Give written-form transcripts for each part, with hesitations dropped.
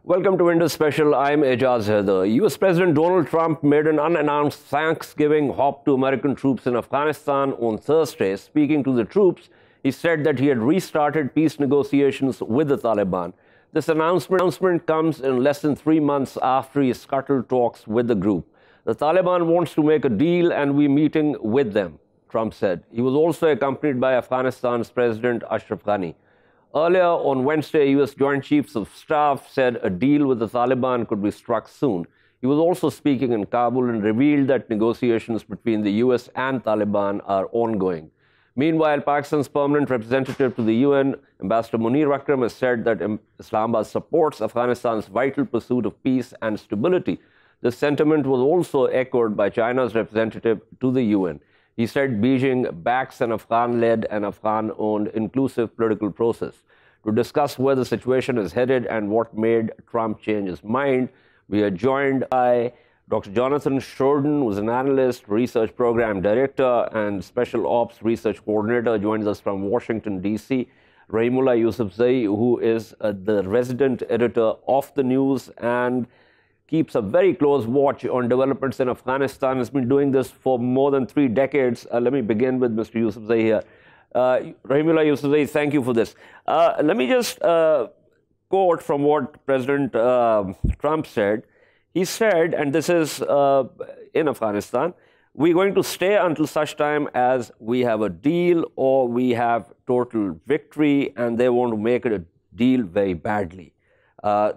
Welcome to Indus Special. I'm Ejaz Haider. US President Donald Trump made an unannounced Thanksgiving hop to American troops in Afghanistan on Thursday. Speaking to the troops, he said that he had restarted peace negotiations with the Taliban. This announcement comes in less than 3 months after he scuttled talks with the group. The Taliban wants to make a deal and we're meeting with them, Trump said. He was also accompanied by Afghanistan's President Ashraf Ghani. Earlier on Wednesday, U.S. Joint Chiefs of Staff said a deal with the Taliban could be struck soon. He was also speaking in Kabul and revealed that negotiations between the U.S. and Taliban are ongoing. Meanwhile, Pakistan's permanent representative to the UN, Ambassador Munir Akram, has said that Islamabad supports Afghanistan's vital pursuit of peace and stability. This sentiment was also echoed by China's representative to the UN. He said Beijing backs an Afghan-led and Afghan-owned inclusive political process. To discuss where the situation is headed and what made Trump change his mind, we are joined by Dr. Jonathan Schroden, who is an analyst, research program director, and special ops research coordinator, joins us from Washington, D.C. Rahimullah Yusufzai, who is the resident editor of the news and keeps a very close watch on developments in Afghanistan, has been doing this for more than 3 decades. Let me begin with Mr. Yusufzai here. Rahimullah Yusufzai, thank you for this. Let me just quote from what President Trump said. He said, and this is in Afghanistan, we're going to stay until such time as we have a deal or we have total victory, and they want to make it a deal very badly.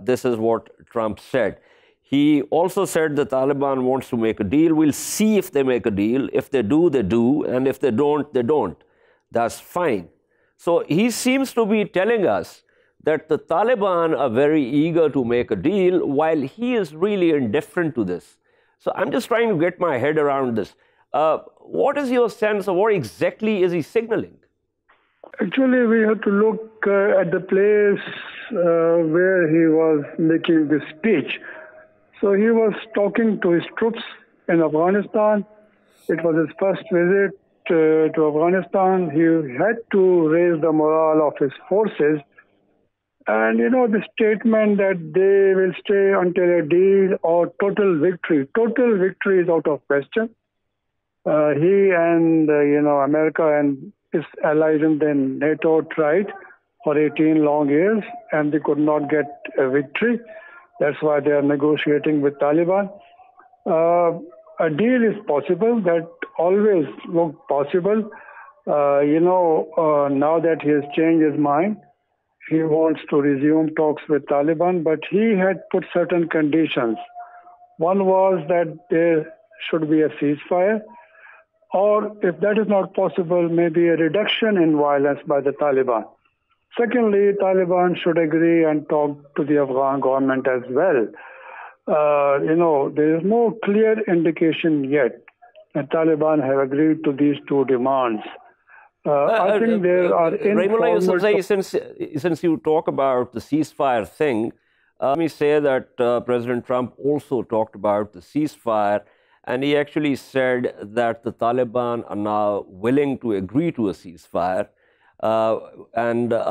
This is what Trump said. He also said the Taliban wants to make a deal. We'll see if they make a deal. If they do, they do. And if they don't, they don't. That's fine. So he seems to be telling us that the Taliban are very eager to make a deal while he is really indifferent to this. So I'm just trying to get my head around this. What is your sense of what exactly is he signaling? Actually, we have to look at the place where he was making this speech. So he was talking to his troops in Afghanistan. It was his first visit to Afghanistan. He had to raise the morale of his forces. And, the statement that they will stay until a deal or total victory is out of question. He and, America and his allies in the NATO tried for 18 long years, and they could not get a victory. That's why they are negotiating with Taliban. A deal is possible. That always looked possible. Now that he has changed his mind, he wants to resume talks with Taliban, but he had put certain conditions. One was that there should be a ceasefire, or if that is not possible, maybe a reduction in violence by the Taliban. Secondly, Taliban should agree and talk to the Afghan government as well. There is no clear indication yet that Taliban have agreed to these 2 demands. I think there are informal... Since you talk about the ceasefire thing, let me say that President Trump also talked about the ceasefire, and he actually said that the Taliban are now willing to agree to a ceasefire. The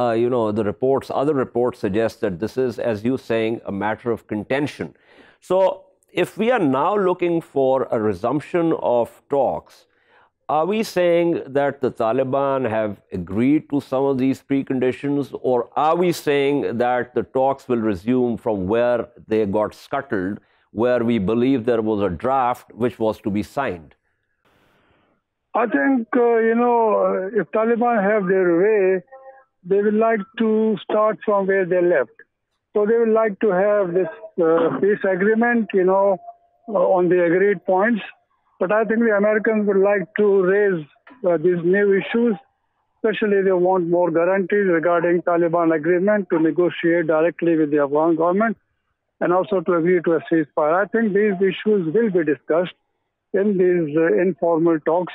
other reports suggest that this is, as you're saying, a matter of contention. So if we are now looking for a resumption of talks, are we saying that the Taliban have agreed to some of these preconditions, or are we saying that the talks will resume from where they got scuttled, where we believe there was a draft which was to be signed? I think, if Taliban have their way, they would like to start from where they left. So they would like to have this peace agreement, on the agreed points. But I think the Americans would like to raise these new issues. Especially they want more guarantees regarding Taliban agreement to negotiate directly with the Afghan government and also to agree to a ceasefire. I think these issues will be discussed in these informal talks.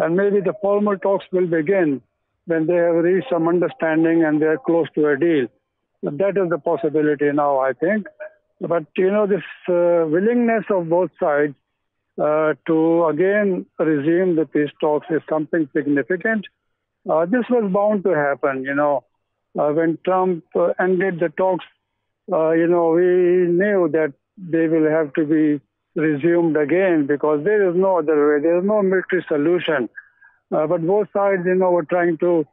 And maybe the formal talks will begin when they have reached some understanding and they are close to a deal. But that is the possibility now, I think. But, this willingness of both sides to again resume the peace talks is something significant. This was bound to happen, when Trump ended the talks we knew that they will have to be resumed again because there is no other way. There is no military solution. But both sides, were trying to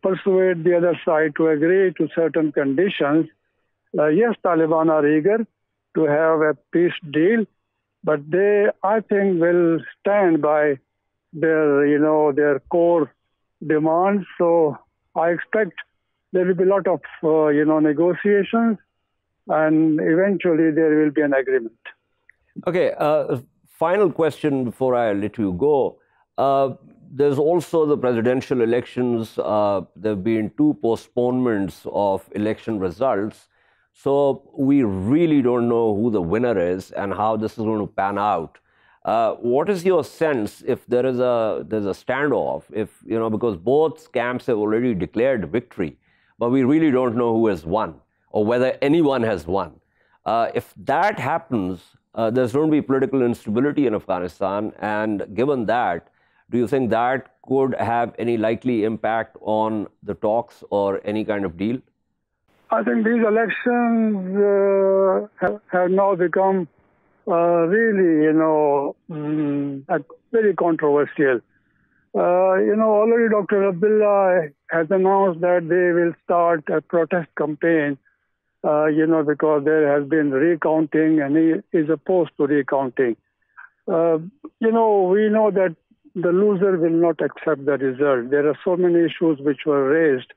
persuade the other side to agree to certain conditions. Yes, Taliban are eager to have a peace deal, but they, I think, will stand by their core demands. So I expect there will be a lot of, negotiations, and eventually there will be an agreement. Okay, final question before I let you go. There's also the presidential elections. There have been 2 postponements of election results. So we really don't know who the winner is and how this is going to pan out. What is your sense if there's a standoff? Because both camps have already declared victory, but we really don't know who has won or whether anyone has won. If that happens, there's going to be political instability in Afghanistan, and given that, do you think that could have any likely impact on the talks or any kind of deal? I think these elections have now become really, very controversial. Already Dr. Abdullah has announced that they will start a protest campaign, because there has been recounting and he is opposed to recounting. We know that the loser will not accept the result. There are so many issues which were raised,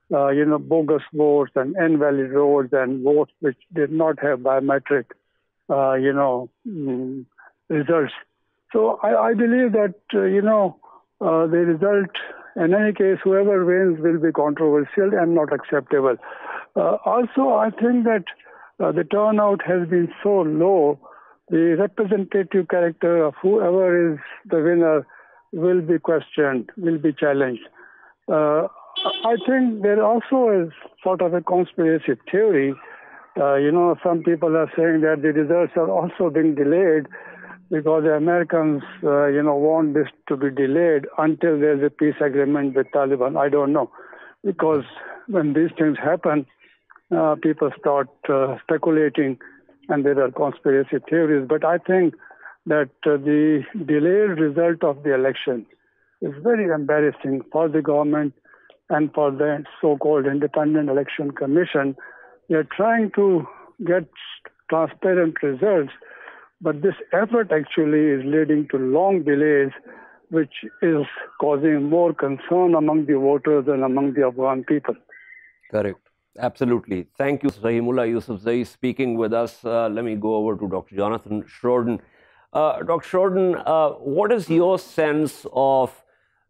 bogus votes and invalid votes and votes which did not have biometric, results. So I believe that, the result, in any case, whoever wins will be controversial and not acceptable. Also, I think that the turnout has been so low, the representative character of whoever is the winner will be questioned, will be challenged. I think there also is sort of a conspiracy theory. Some people are saying that the results are also being delayed because the Americans, want this to be delayed until there's a peace agreement with Taliban. I don't know, because when these things happen, people start speculating and there are conspiracy theories. But I think that the delayed result of the election is very embarrassing for the government and for the so-called Independent Election Commission. They are trying to get transparent results, but this effort actually is leading to long delays, which is causing more concern among the voters and among the Afghan people. Correct. Absolutely. Thank you, Rahimullah Yusufzai, speaking with us. Let me go over to Dr. Jonathan Schroden. Dr. Schroden, what is your sense of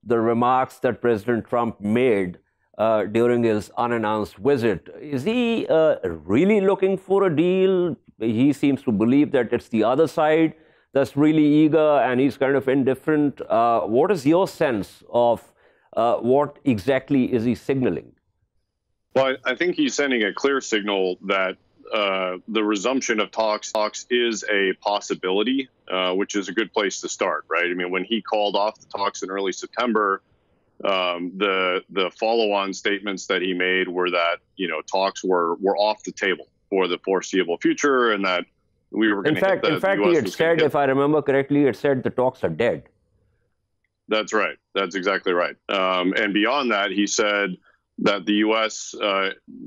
the remarks that President Trump made during his unannounced visit? Is he really looking for a deal? He seems to believe that it's the other side that's really eager and he's kind of indifferent. What is your sense of what exactly is he signaling? Well, I think he's sending a clear signal that the resumption of talks is a possibility, which is a good place to start, right? I mean, when he called off the talks in early September, the follow-on statements that he made were that, talks were off the table for the foreseeable future, and that we were going to hit the In fact, he had said, if I remember correctly, he had said the talks are dead. That's right. That's exactly right. And beyond that, he said that the U.S.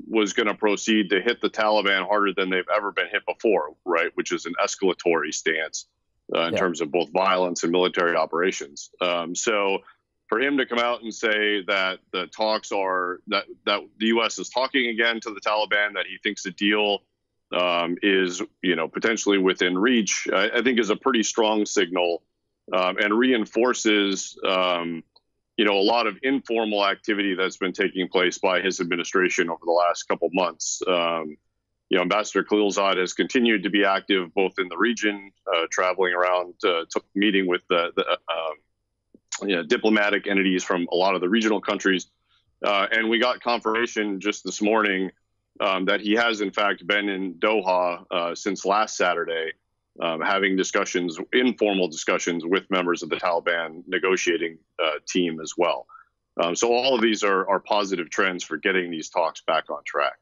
Was going to proceed to hit the Taliban harder than they've ever been hit before, right? Which is an escalatory stance in terms of both violence and military operations. So for him to come out and say that the talks are, that the U.S. is talking again to the Taliban, that he thinks the deal is, potentially within reach, I think is a pretty strong signal and reinforces a lot of informal activity that's been taking place by his administration over the last couple months. Ambassador Khalilzad has continued to be active both in the region, traveling around, meeting with the diplomatic entities from a lot of the regional countries. And we got confirmation just this morning that he has, in fact, been in Doha since last Saturday, having informal discussions with members of the Taliban negotiating team as well. So all of these are positive trends for getting these talks back on track.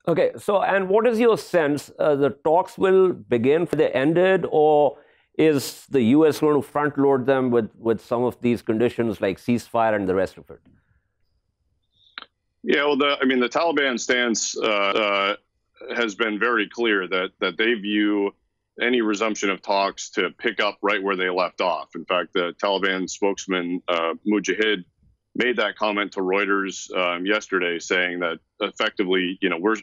Okay, so and what is your sense? The talks will begin for the ended, or is the U.S. going to front load them with some of these conditions like ceasefire and the rest of it? Yeah, well, the Taliban stance has been very clear that they view any resumption of talks to pick up right where they left off. In fact, the Taliban spokesman Mujahid made that comment to Reuters yesterday, saying that effectively,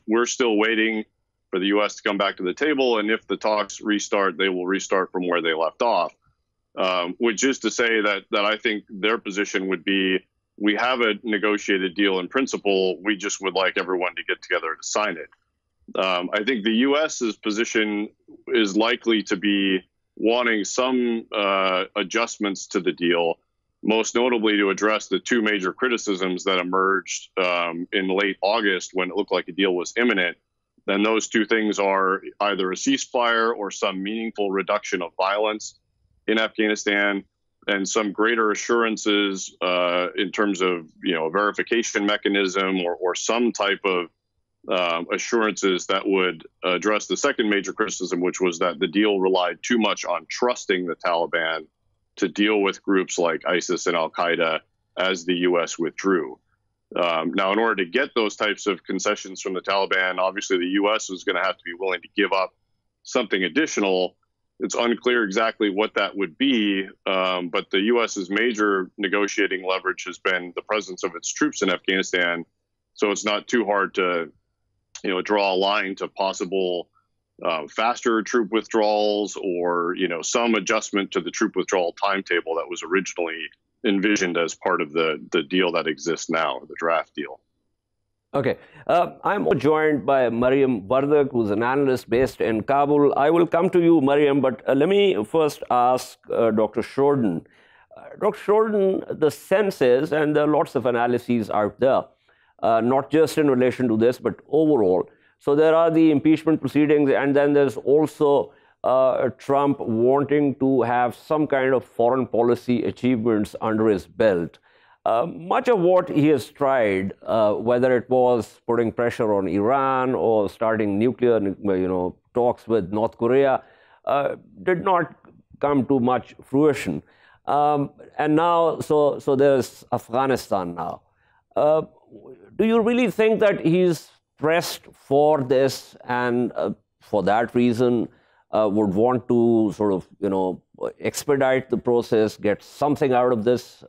we're still waiting for the U.S. to come back to the table, and if the talks restart, they will restart from where they left off. Which is to say that I think their position would be, we have a negotiated deal in principle, we just would like everyone to get together to sign it. I think the U.S.'s position is likely to be wanting some adjustments to the deal, most notably to address the two major criticisms that emerged in late August when it looked like a deal was imminent. Then those two things are either a ceasefire or some meaningful reduction of violence in Afghanistan, and some greater assurances in terms of a verification mechanism or some type of assurances that would address the second major criticism, which was that the deal relied too much on trusting the Taliban to deal with groups like ISIS and Al-Qaeda as the U.S. withdrew. Now, in order to get those types of concessions from the Taliban, obviously the U.S. is going to have to be willing to give up something additional. It's unclear exactly what that would be, but the U.S.'s major negotiating leverage has been the presence of its troops in Afghanistan. So it's not too hard to, draw a line to possible faster troop withdrawals or, some adjustment to the troop withdrawal timetable that was originally envisioned as part of the deal that exists now, the draft deal. Okay. I'm joined by Mariam Wardak, who's an analyst based in Kabul. I will come to you, Mariam, but let me first ask Dr. Schroden. Dr. Schroden, the sense is, and there are lots of analyses out there, not just in relation to this, but overall. So there are the impeachment proceedings, and then there's also Trump wanting to have some kind of foreign policy achievements under his belt. Much of what he has tried, whether it was putting pressure on Iran or starting nuclear, talks with North Korea, did not come to much fruition. And now, so there's Afghanistan now. Do you really think that he's pressed for this, and for that reason would want to sort of, expedite the process, get something out of this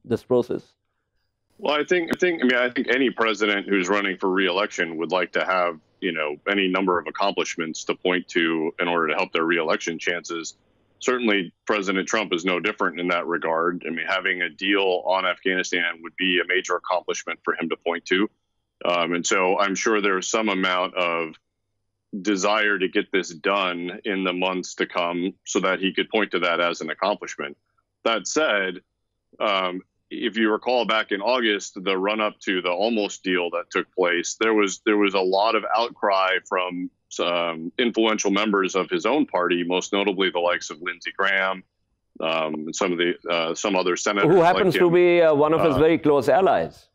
this process? Well, I think any president who's running for re-election would like to have, any number of accomplishments to point to in order to help their re-election chances. Certainly, President Trump is no different in that regard. Having a deal on Afghanistan would be a major accomplishment for him to point to. And so I'm sure there's some amount of desire to get this done in the months to come so that he could point to that as an accomplishment. That said, if you recall back in August, the run up to the almost deal that took place, there was a lot of outcry from influential members of his own party, most notably the likes of Lindsey Graham, and some other senators. Who happens to be one of his very close allies.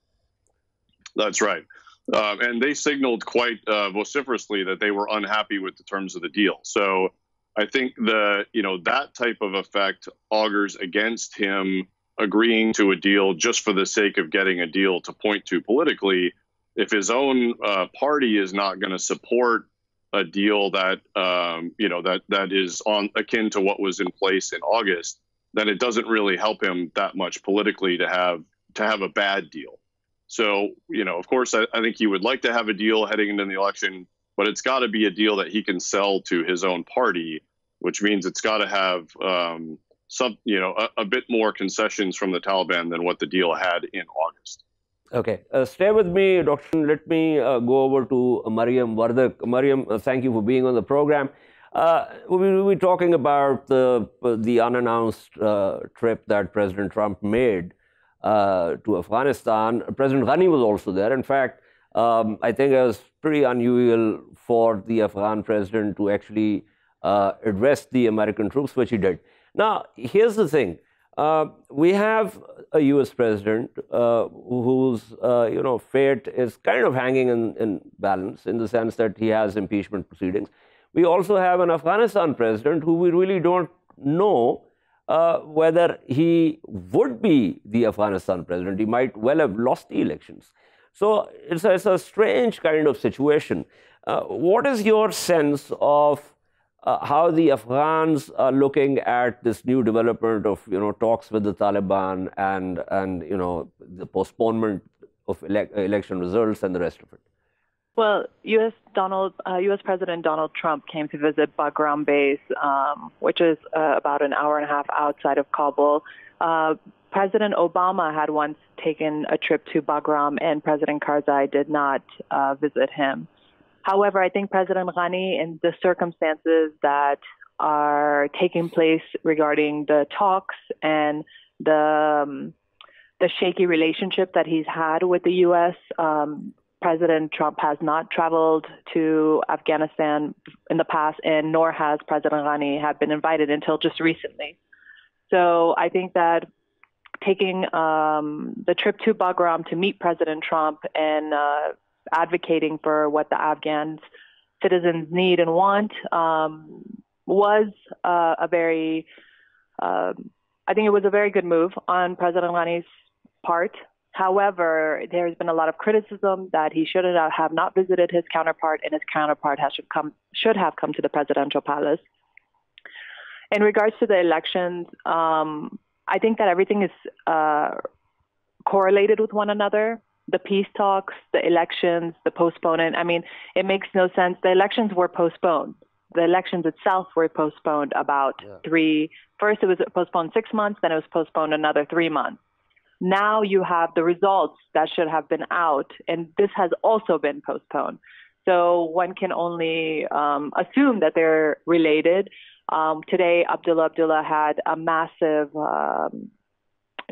That's right. And they signaled quite vociferously that they were unhappy with the terms of the deal. So I think that type of effect augurs against him agreeing to a deal just for the sake of getting a deal to point to politically. If his own party is not going to support a deal that that is akin to what was in place in August, then it doesn't really help him that much politically to have a bad deal. So, of course, I think he would like to have a deal heading into the election, but it's got to be a deal that he can sell to his own party, which means it's got to have a bit more concessions from the Taliban than what the deal had in August. Okay. Stay with me, Dr. Let me go over to Mariam Wardak. Mariam, thank you for being on the program. We'll be talking about the unannounced trip that President Trump made to Afghanistan. President Ghani was also there. In fact, I think it was pretty unusual for the Afghan president to actually address the American troops, which he did. Now, here's the thing. We have a U.S. president whose fate is kind of hanging in balance in the sense that he has impeachment proceedings. We also have an Afghanistan president who we really don't know whether he would be the Afghanistan president. He might well have lost the elections. So it's a strange kind of situation. What is your sense of how the Afghans are looking at this new development of talks with the Taliban and the postponement of election results and the rest of it? Well, U.S. President Donald Trump came to visit Bagram Base, which is about an hour and a half outside of Kabul. President Obama had once taken a trip to Bagram, and President Karzai did not visit him. However, I think President Ghani, in the circumstances that are taking place regarding the talks and the shaky relationship that he's had with the U.S., President Trump has not traveled to Afghanistan in the past, and nor has President Ghani have been invited until just recently. So I think that taking the trip to Bagram to meet President Trump and advocating for what the Afghan citizens need and want was I think it was a very good move on President Ghani's part. However, there's been a lot of criticism that he should have not visited his counterpart, and his counterpart should have come to the presidential palace. In regards to the elections, I think that everything is correlated with one another. The peace talks, the elections, the postponement. I mean, it makes no sense. The elections were postponed. The elections itself were postponed about first it was postponed 6 months, then it was postponed another 3 months. Now you have the results that should have been out, and this has also been postponed. So one can only assume that they're related. Today, Abdullah had a massive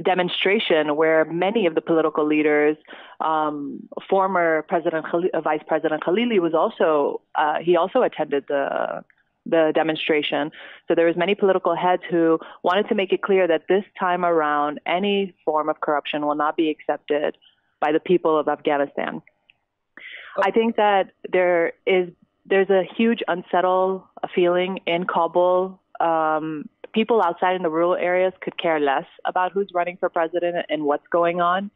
demonstration where many of the political leaders, former Vice President Khalili was also, he also attended the demonstration. So there was many political heads who wanted to make it clear that this time around, any form of corruption will not be accepted by the people of Afghanistan. I think that there's a huge unsettled feeling in Kabul. People outside in the rural areas could care less about who's running for president and what's going on,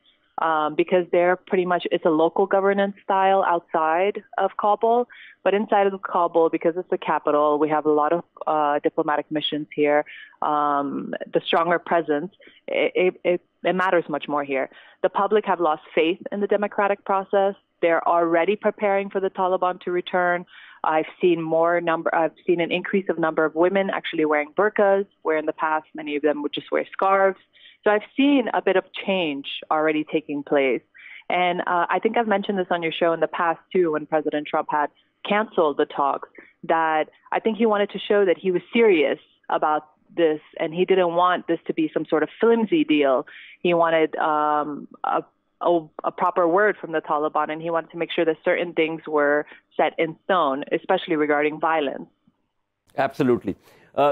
because they're pretty much, it's a local governance style outside of Kabul. But inside of Kabul, because it's the capital, we have a lot of diplomatic missions here. The stronger presence, it matters much more here. The public have lost faith in the democratic process. They're already preparing for the Taliban to return. I've seen an increase of number of women actually wearing burqas, where in the past many of them would just wear scarves. So I've seen a bit of change already taking place. And I think I've mentioned this on your show in the past too, when President Trump had canceled the talks, that I think he wanted to show that he was serious about this, and he didn't want this to be some sort of flimsy deal. He wanted a proper word from the Taliban, and he wanted to make sure that certain things were set in stone, especially regarding violence. Absolutely.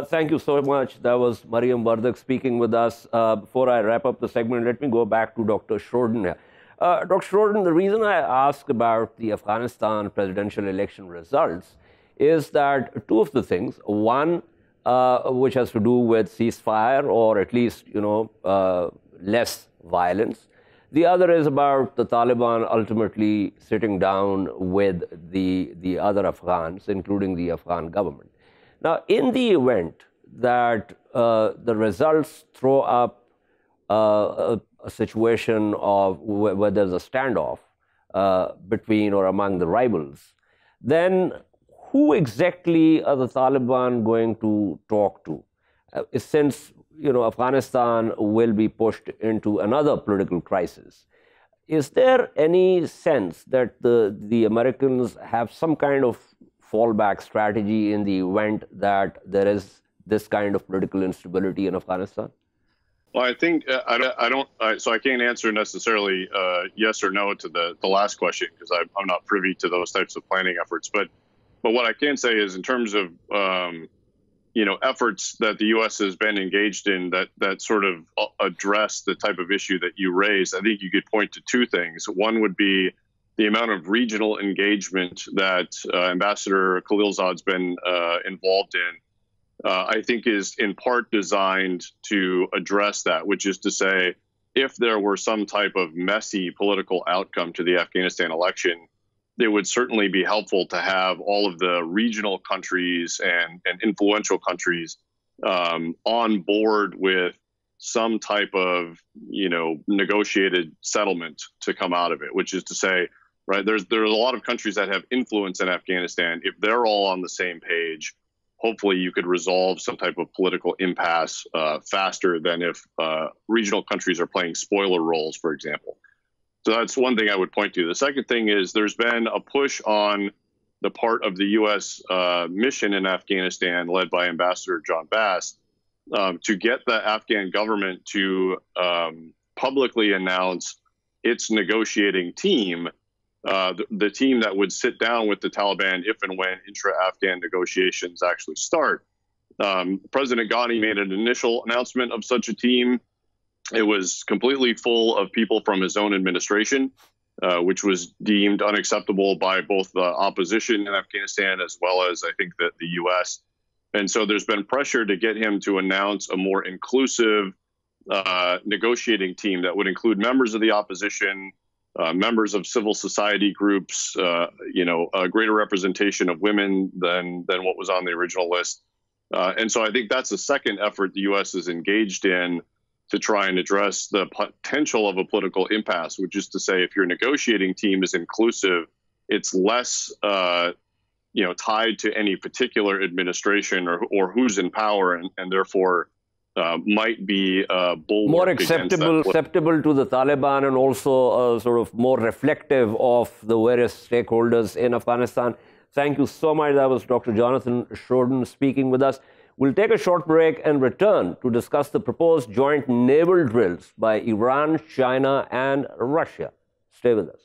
Thank you so much. That was Mariam Wardak speaking with us. Before I wrap up the segment, let me go back to Dr. Schroden. Dr. Schroden, the reason I ask about the Afghanistan presidential election results is that two of the things. One, which has to do with ceasefire or at least, less violence. The other is about the Taliban ultimately sitting down with the other Afghans, including the Afghan government. Now, in the event that the results throw up a situation of where there's a standoff between or among the rivals, then who exactly are the Taliban going to talk to? Since Afghanistan will be pushed into another political crisis, is there any sense that the Americans have some kind of fallback strategy in the event that there is this kind of political instability in Afghanistan? Well, I think so I can't answer necessarily yes or no to the last question, because I'm not privy to those types of planning efforts. But what I can say is, in terms of efforts that the U.S. has been engaged in that sort of address the type of issue that you raised, I think you could point to two things. One would be the amount of regional engagement that Ambassador Khalilzad's been involved in, I think is in part designed to address that, which is to say, if there were some type of messy political outcome to the Afghanistan election, it would certainly be helpful to have all of the regional countries and influential countries on board with some type of, negotiated settlement to come out of it, which is to say, right, there's a lot of countries that have influence in Afghanistan. If they're all on the same page, hopefully you could resolve some type of political impasse faster than if regional countries are playing spoiler roles, for example. So that's one thing I would point to. The second thing is there's been a push on the part of the U.S. Mission in Afghanistan, led by Ambassador John Bass, to get the Afghan government to publicly announce its negotiating team, the team that would sit down with the Taliban if and when intra-Afghan negotiations actually start. President Ghani made an initial announcement of such a team. It was completely full of people from his own administration, which was deemed unacceptable by both the opposition in Afghanistan as well as, I think, the U.S. And so there's been pressure to get him to announce a more inclusive negotiating team that would include members of the opposition, members of civil society groups, a greater representation of women than what was on the original list. And so I think that's the second effort the U.S. is engaged in to try and address the potential of a political impasse, which is to say, if your negotiating team is inclusive, it's less tied to any particular administration or who's in power, and therefore might be more acceptable to the Taliban, and also sort of more reflective of the various stakeholders in Afghanistan. Thank you so much. That was Dr. Jonathan Schroden speaking with us. We'll take a short break and return to discuss the proposed joint naval drills by Iran, China, and Russia. Stay with us.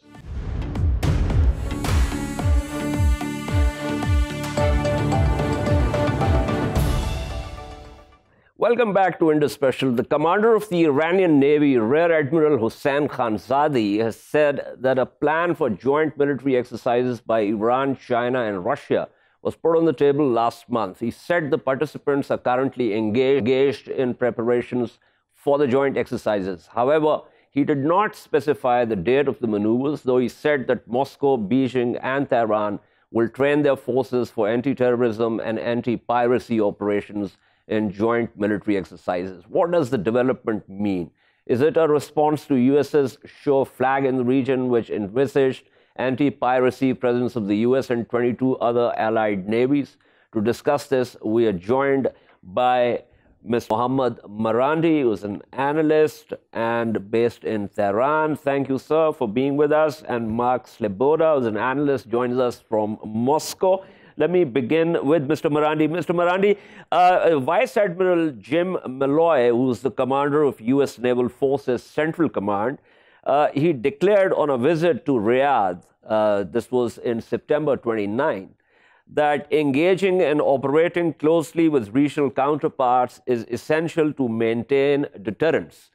Welcome back to Indus Special. The commander of the Iranian Navy, Rear Admiral Hossein Khanzadi, has said that a plan for joint military exercises by Iran, China, and Russia was put on the table last month. He said the participants are currently engaged in preparations for the joint exercises. However, he did not specify the date of the maneuvers, though he said that Moscow, Beijing, and Tehran will train their forces for anti-terrorism and anti-piracy operations in joint military exercises. What does the development mean? Is it a response to US's show flag in the region, which envisaged anti-piracy presence of the US and 22 other allied navies? To discuss this, we are joined by Mr. Mohammad Marandi, who is an analyst and based in Tehran. Thank you, sir, for being with us. And Mark Sleboda, who is an analyst, joins us from Moscow. Let me begin with Mr. Marandi. Mr. Marandi, Vice Admiral Jim Malloy, who is the commander of U.S. Naval Forces Central Command, he declared on a visit to Riyadh, this was in September 29, that engaging and operating closely with regional counterparts is essential to maintain deterrence.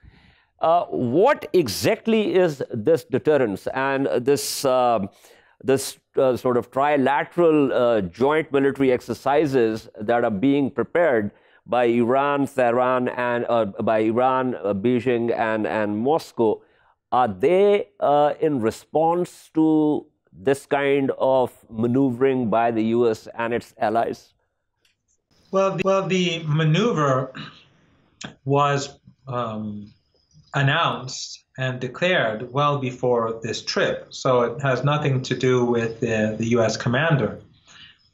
What exactly is this deterrence and this sort of trilateral joint military exercises that are being prepared by Iran, Tehran, and Beijing, and Moscow? Are they in response to this kind of maneuvering by the U.S. and its allies? Well, the maneuver was announced and declared well before this trip, so it has nothing to do with the U.S. commander.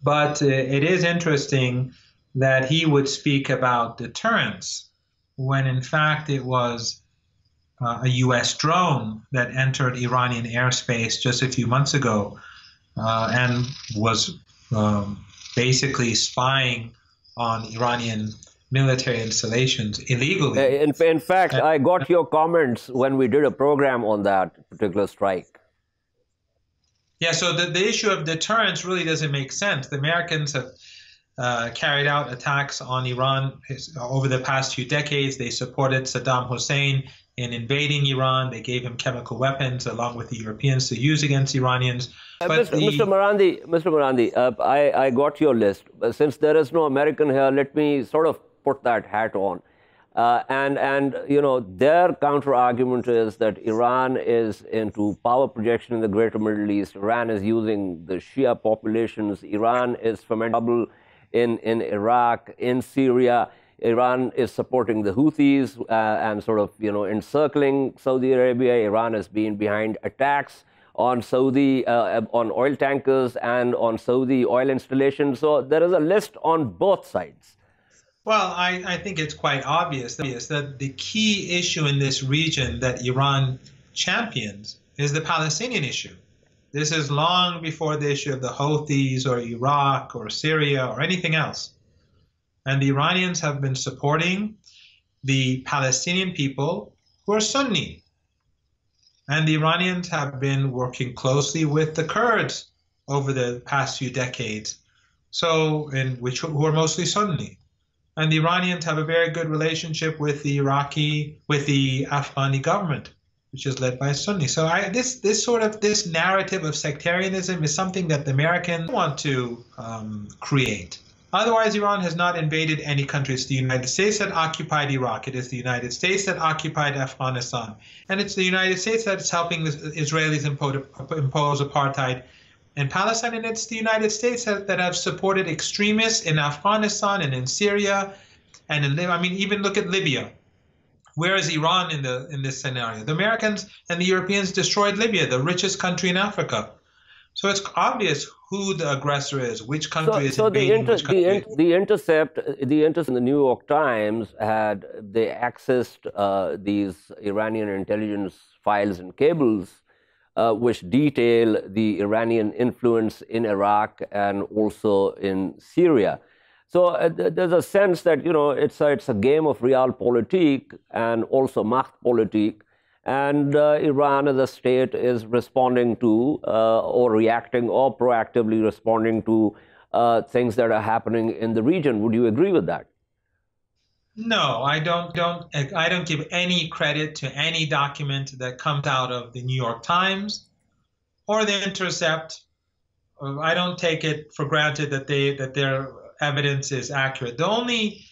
But it is interesting that he would speak about deterrence when, in fact, it was a U.S. drone that entered Iranian airspace just a few months ago and was basically spying on Iranian military installations illegally. In fact, I got your comments when we did a program on that particular strike. Yeah, so the issue of deterrence really doesn't make sense. The Americans have carried out attacks on Iran over the past few decades. They supported Saddam Hussein in invading Iran. They gave him chemical weapons along with the Europeans to use against Iranians. Mr. Marandi, I got your list. Since there is no American here, let me sort of put that hat on. And you know, their counter argument is that Iran is into power projection in the greater Middle East. Iran is using the Shia populations. Iran is fomenting in Iraq, in Syria. Iran is supporting the Houthis and sort of, you know, encircling Saudi Arabia. Iran has been behind attacks on Saudi, on oil tankers and on Saudi oil installations. So there is a list on both sides. Well, I think it's quite obvious that the key issue in this region that Iran champions is the Palestinian issue. This is long before the issue of the Houthis or Iraq or Syria or anything else. And the Iranians have been supporting the Palestinian people who are Sunni. And the Iranians have been working closely with the Kurds over the past few decades, who are mostly Sunni. And the Iranians have a very good relationship with the Afghani government, which is led by Sunni. So this narrative of sectarianism is something that the Americans want to create. Otherwise, Iran has not invaded any country. It's the United States that occupied Iraq. It is the United States that occupied Afghanistan. And it's the United States that's helping the Israelis impose apartheid in Palestine. And it's the United States that have supported extremists in Afghanistan and in Syria and in Libya. I mean, even look at Libya. Where is Iran in this scenario? The Americans and the Europeans destroyed Libya, the richest country in Africa. So it's obvious who the aggressor is, which country is invading which country. The Intercept in the New York Times they accessed these Iranian intelligence files and cables, which detail the Iranian influence in Iraq and also in Syria. So there's a sense that, you know, it's a game of realpolitik and also machtpolitik. And Iran as a state is responding to or reacting or proactively responding to things that are happening in the region. Would you agree with that? No, I don't give any credit to any document that comes out of the New York Times or the Intercept. I don't take it for granted that their evidence is accurate. The only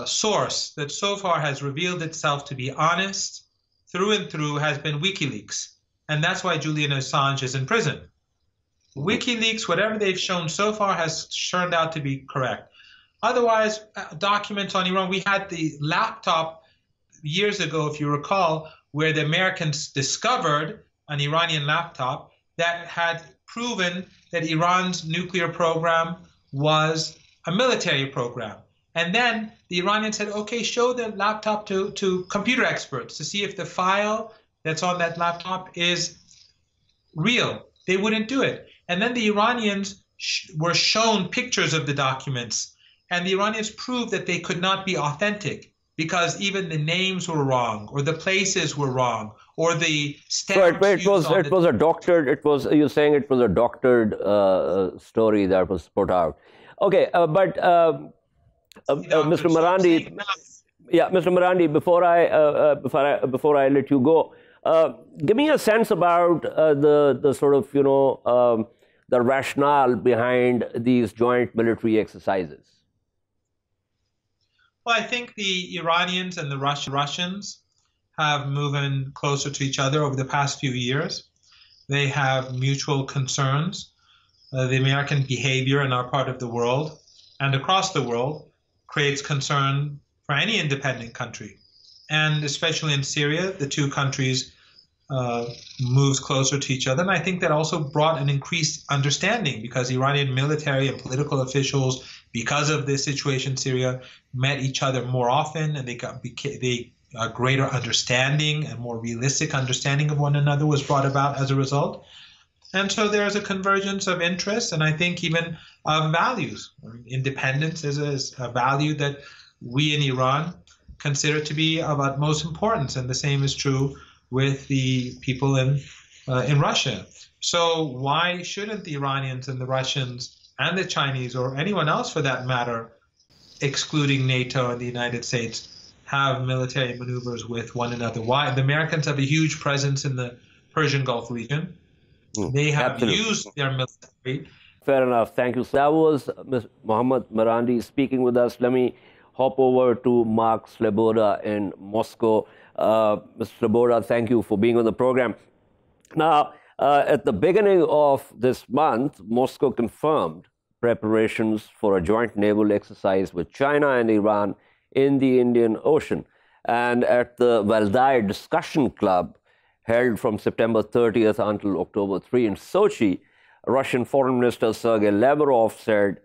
source that so far has revealed itself to be honest through and through has been WikiLeaks. And that's why Julian Assange is in prison. WikiLeaks, whatever they've shown so far, has turned out to be correct. Otherwise, documents on Iran, we had the laptop years ago, if you recall, where the Americans discovered an Iranian laptop that had proven that Iran's nuclear program was a military program. And then the Iranians said, okay, show the laptop to computer experts to see if the file that's on that laptop is real. They wouldn't do it. And then the Iranians were shown pictures of the documents, and the Iranians proved that they could not be authentic because even the names were wrong, or the places were wrong, or the stamps. So it was a doctored. You're saying it was a doctored story that was put out. Okay, but. Mr. Marandi, Mr. Marandi, before I let you go, give me a sense about the sort of, you know, the rationale behind these joint military exercises. Well, I think the Iranians and the Russians have moved closer to each other over the past few years. They have mutual concerns. The American behavior in our part of the world and across the world creates concern for any independent country. And especially in Syria, the two countries moved closer to each other. And I think that also brought an increased understanding because Iranian military and political officials, because of this situation in Syria, met each other more often, and a greater understanding and more realistic understanding of one another was brought about as a result. And so there's a convergence of interests, and I think even of values. Independence is a value that we in Iran consider to be of utmost importance, and the same is true with the people in Russia. So why shouldn't the Iranians and the Russians and the Chinese, or anyone else for that matter, excluding NATO and the United States, have military maneuvers with one another. Why? The Americans have a huge presence in the Persian Gulf region. They have used their military. Fair enough. Thank you. That was Ms. Mohammad Marandi speaking with us. Let me hop over to Mark Sleboda in Moscow. Mr. Sleboda, thank you for being on the program. Now, at the beginning of this month, Moscow confirmed preparations for a joint naval exercise with China and Iran in the Indian Ocean. And at the Valdai Discussion Club, held from September 30th until October 3 in Sochi, Russian Foreign Minister Sergei Lavrov said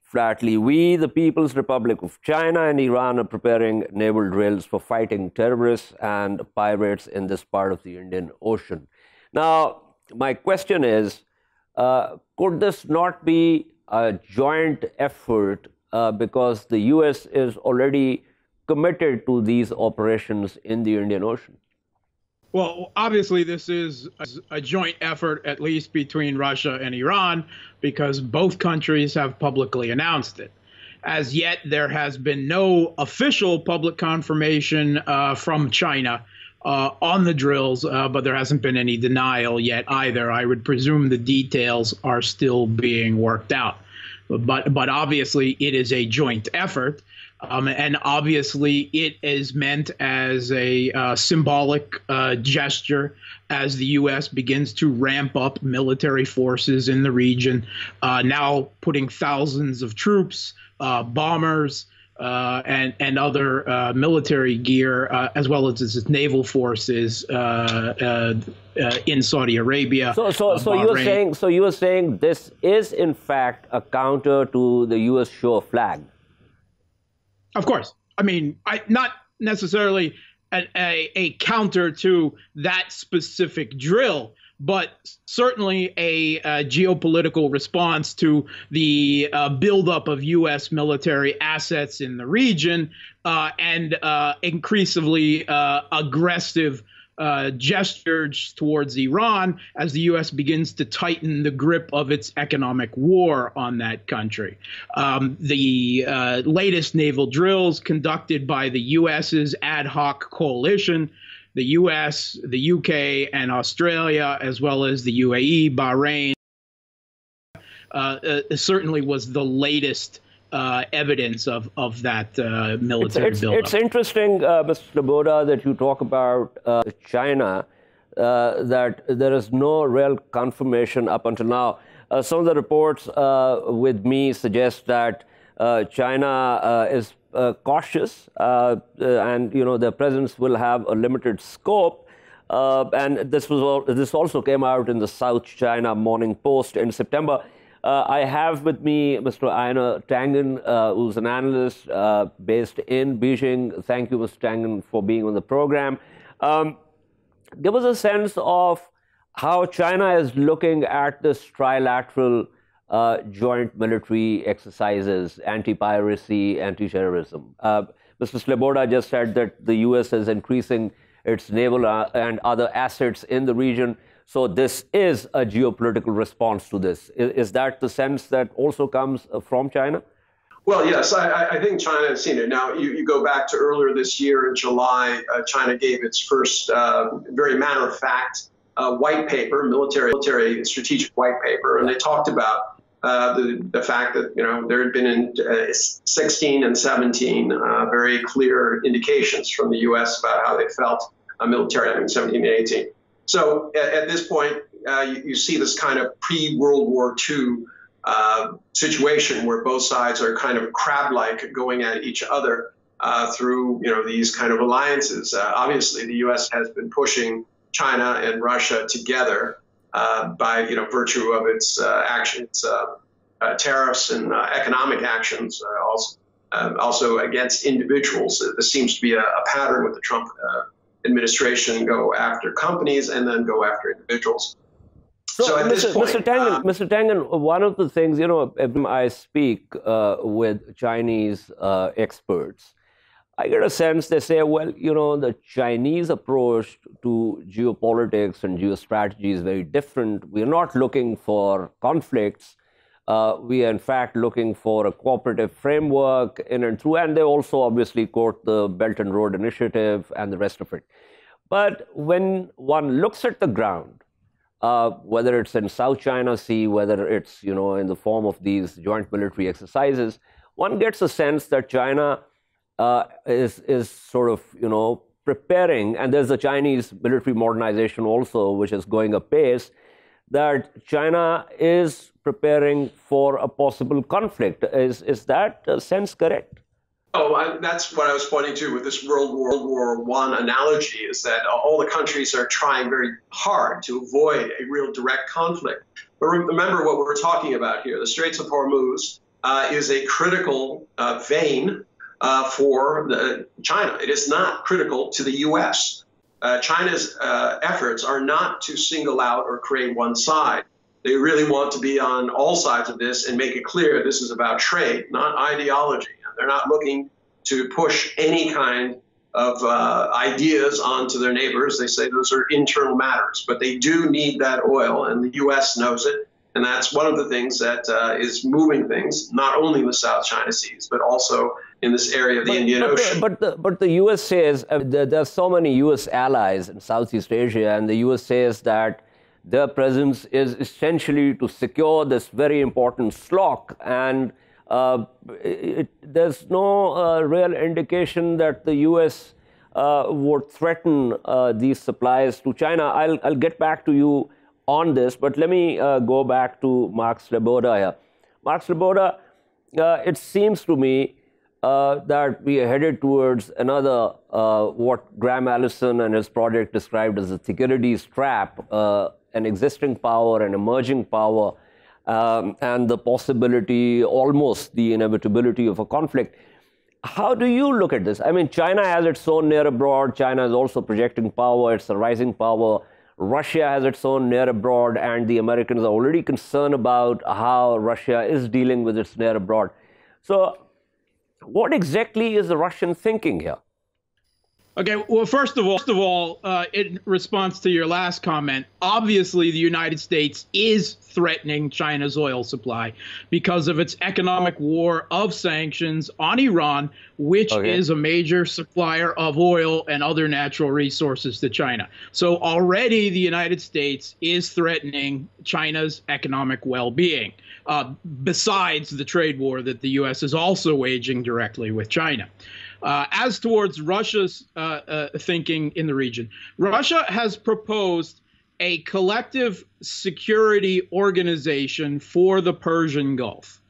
flatly, "We, the People's Republic of China and Iran, are preparing naval drills for fighting terrorists and pirates in this part of the Indian Ocean." Now, my question is, could this not be a joint effort because the U.S. is already committed to these operations in the Indian Ocean? Well, obviously, this is a joint effort, at least between Russia and Iran, because both countries have publicly announced it. As yet, there has been no official public confirmation from China on the drills, but there hasn't been any denial yet either. I would presume the details are still being worked out. But obviously, it is a joint effort. And obviously, it is meant as a symbolic gesture as the U.S. begins to ramp up military forces in the region, now putting thousands of troops, bombers, and other military gear, as well as its naval forces in Saudi Arabia. So you were saying this is in fact a counter to the U.S. show of flag. Of course. I mean, not necessarily a counter to that specific drill, but certainly a geopolitical response to the buildup of U.S. military assets in the region and increasingly aggressive gestures towards Iran as the U.S. begins to tighten the grip of its economic war on that country. The latest naval drills conducted by the U.S.'s ad hoc coalition, the U.S., the U.K., and Australia, as well as the UAE, Bahrain, certainly was the latest evidence of that military buildup. It's interesting, Mr. Sleboda, that you talk about China, that there is no real confirmation up until now. Some of the reports with me suggest that China is cautious and their presence will have a limited scope. And this also came out in the South China Morning Post in September. I have with me Mr. Einar Tangen, who's an analyst based in Beijing. Thank you, Mr. Tangen, for being on the program. Give us a sense of how China is looking at this trilateral joint military exercises, anti-piracy, anti-terrorism. Mr. Sleboda just said that the U.S. is increasing its naval and other assets in the region. So this is a geopolitical response to this. Is that the sense that also comes from China? Well, yes, I think China has seen it. Now, you go back to earlier this year in July, China gave its first very matter-of-fact white paper, military strategic white paper, and they talked about the fact that there had been in 16 and 17 very clear indications from the U.S. about how they felt military, 17 and 18. So at this point, you see this kind of pre-World War II situation where both sides are kind of crab-like going at each other through these kind of alliances. Obviously, the U.S. has been pushing China and Russia together by virtue of its actions, tariffs and economic actions, also against individuals. This seems to be a pattern with the Trump administration: go after companies and then go after individuals. So at this point, Mr. Tangen, one of the things, I speak with Chinese experts, I get a sense they say, well, the Chinese approach to geopolitics and geostrategy is very different. We're not looking for conflicts. We are, in fact, looking for a cooperative framework in and through, and they also obviously quote the Belt and Road Initiative and the rest of it. But when one looks at the ground, whether it's in South China Sea, whether it's, in the form of these joint military exercises, one gets a sense that China is sort of, preparing, and there's the Chinese military modernization also, which is going apace, that China is preparing for a possible conflict. Is that sense correct? Oh, that's what I was pointing to with this World War I analogy, is that all the countries are trying very hard to avoid a real direct conflict. But remember what we're talking about here. The Straits of Hormuz is a critical vein for China. It is not critical to the U.S. China's efforts are not to single out or create one side. They really want to be on all sides of this and make it clear this is about trade, not ideology. They're not looking to push any kind of ideas onto their neighbors. They say those are internal matters, but they do need that oil, and the U.S. knows it. And that's one of the things that is moving things, not only in the South China Seas, but also in this area of the Indian Ocean. But the U.S. says, there are so many U.S. allies in Southeast Asia, and the U.S. says that their presence is essentially to secure this very important slot, and there's no real indication that the U.S. Would threaten these supplies to China. I'll get back to you on this, but let me go back to Mark Sleboda here. Mark Sleboda, it seems to me that we are headed towards another, what Graham Allison and his project described as a Thucydides trap, an existing power, an emerging power, and the possibility, almost the inevitability of a conflict. How do you look at this? I mean, China has its own near abroad. China is also projecting power. It's a rising power. Russia has its own near abroad, and the Americans are already concerned about how Russia is dealing with its near abroad. So what exactly is the Russian thinking here? Okay, well, first of all, in response to your last comment, obviously the United States is threatening China's oil supply because of its economic war of sanctions on Iran, which is a major supplier of oil and other natural resources to China. So already the United States is threatening China's economic well-being, besides the trade war that the U.S. is also waging directly with China. As towards Russia's thinking in the region, Russia has proposed a collective security organization for the Persian Gulf.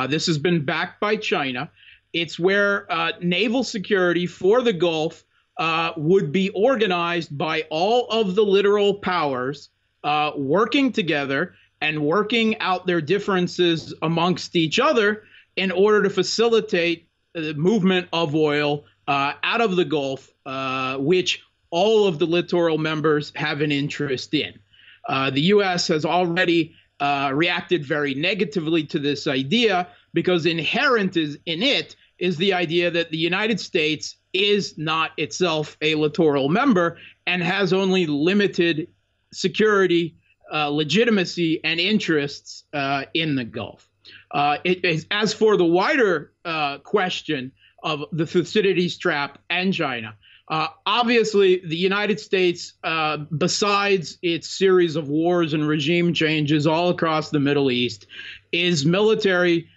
This has been backed by China. It's where naval security for the Gulf would be organized by all of the littoral powers working together and working out their differences amongst each other in order to facilitate the movement of oil out of the Gulf, which all of the littoral members have an interest in. The U.S. has already reacted very negatively to this idea because inherent in it is the idea that the United States is not itself a littoral member and has only limited security, legitimacy, and interests in the Gulf. As for the wider question of the Thucydides trap and China, obviously the United States, besides its series of wars and regime changes all across the Middle East, is militarily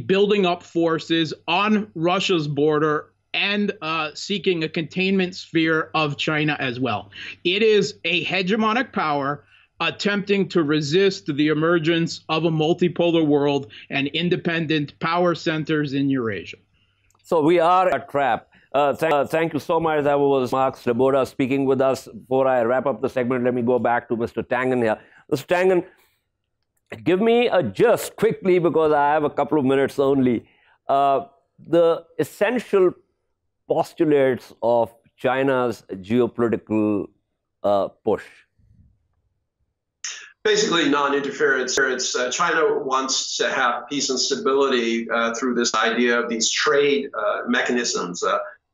building up forces on Russia's border and seeking a containment sphere of China as well. It is a hegemonic power attempting to resist the emergence of a multipolar world and independent power centers in Eurasia. So we are a trap. Thank you so much. That was Mark Sleboda speaking with us. Before I wrap up the segment, let me go back to Mr. Tangen here. Mr. Tangen, give me just quickly, because I have a couple of minutes only, the essential postulates of China's geopolitical push. Basically, non-interference. China wants to have peace and stability through this idea of these trade mechanisms.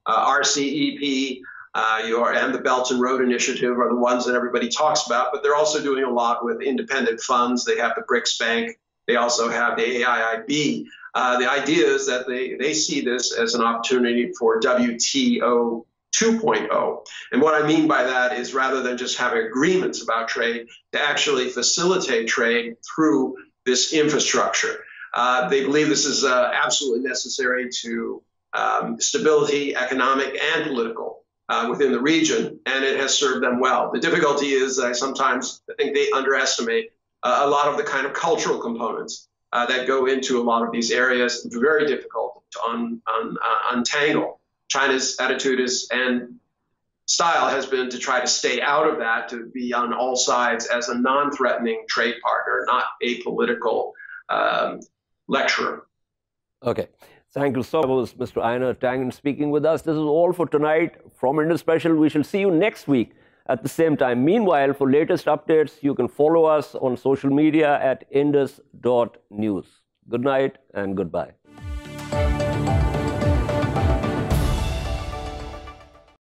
RCEP and the Belt and Road Initiative are the ones that everybody talks about, but they're also doing a lot with independent funds. They have the BRICS Bank They also have the AIIB. The idea is that they see this as an opportunity for WTO 2.0. And what I mean by that is rather than just having agreements about trade, to actually facilitate trade through this infrastructure. They believe this is absolutely necessary to stability, economic and political, within the region, and it has served them well. The difficulty is I sometimes think they underestimate a lot of the kind of cultural components that go into a lot of these areas. It's very difficult to untangle. China's attitude and style has been to try to stay out of that, to be on all sides as a non-threatening trade partner, not a political lecturer. Okay. Thank you so much, Mr. Einar Tangen, speaking with us. This is all for tonight from Indus Special. We shall see you next week at the same time. Meanwhile, for latest updates, you can follow us on social media at indus.news. Good night and goodbye.